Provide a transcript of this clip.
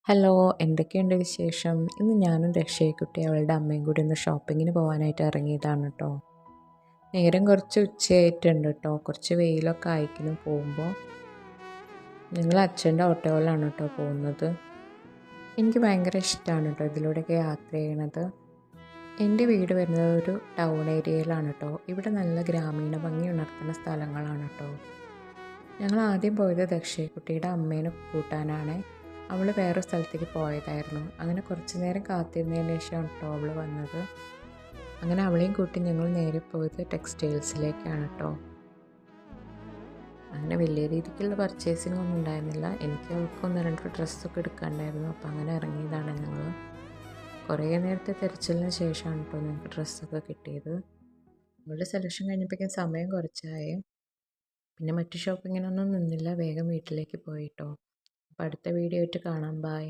Hello, എന്തൊക്കെയുണ്ട് വിശേഷം? ഇന്ന് ഞാനും രക്ഷയ്ക്കുട്ടി അവളുടെ അമ്മയും കൂടി ഒന്ന് ഷോപ്പിങ്ങിന് പോകാനായിട്ട് ഇറങ്ങിയതാണ് കേട്ടോ. നേരം കുറച്ച് ഉച്ചയായിട്ടുണ്ട് കേട്ടോ. കുറച്ച് വെയിലൊക്കെ ആയിക്കുന്നു പോകുമ്പോൾ. ഞങ്ങൾ അച്ഛൻ്റെ ഓട്ടോയിലാണ് കേട്ടോ പോകുന്നത്. എനിക്ക് ഭയങ്കര ഇഷ്ടമാണ് കേട്ടോ ഇതിലൂടെയൊക്കെ യാത്ര ചെയ്യണത്. എൻ്റെ വീട് വരുന്നത് ഒരു ടൗൺ ഏരിയയിലാണ് കേട്ടോ. ഇവിടെ നല്ല ഗ്രാമീണ ഭംഗി ഉണർത്തുന്ന സ്ഥലങ്ങളാണ് കേട്ടോ. ഞങ്ങൾ ആദ്യം പോയത് ദക്ഷയ്ക്കുട്ടിയുടെ അമ്മേനെ കൂട്ടാനാണ്. അവൾ വേറെ സ്ഥലത്തേക്ക് പോയതായിരുന്നു. അങ്ങനെ കുറച്ച് നേരം കാത്തിരുന്നതിന് ശേഷമാണ് കേട്ടോ അവൾ വന്നത്. അങ്ങനെ അവളെയും കൂട്ടി ഞങ്ങൾ നേരെ പോയത് ടെക്സ്റ്റൈൽസിലേക്കാണ് കേട്ടോ. അങ്ങനെ വലിയ രീതിക്കുള്ള പർച്ചേസിംഗ് ഒന്നും ഉണ്ടായിരുന്നില്ല. എനിക്ക് അവൾക്ക് ഒന്ന് രണ്ട് ഡ്രസ്സൊക്കെ എടുക്കാണ്ടായിരുന്നു. അപ്പോൾ അങ്ങനെ ഇറങ്ങിയതാണ് ഞങ്ങൾ. കുറേ നേരത്തെ തിരച്ചിലിന് ശേഷമാണ് കേട്ടോ ഞങ്ങൾക്ക് ഡ്രസ്സൊക്കെ കിട്ടിയത്. അവളുടെ സെലക്ഷൻ കഴിഞ്ഞപ്പോഴേക്കും സമയം കുറച്ചായി. പിന്നെ മറ്റു ഷോപ്പിങ്ങിനൊന്നും നിന്നില്ല, വേഗം വീട്ടിലേക്ക് പോയിട്ടോ. അപ്പോൾ അടുത്ത വീഡിയോ ആയിട്ട് കാണാം. ബൈ.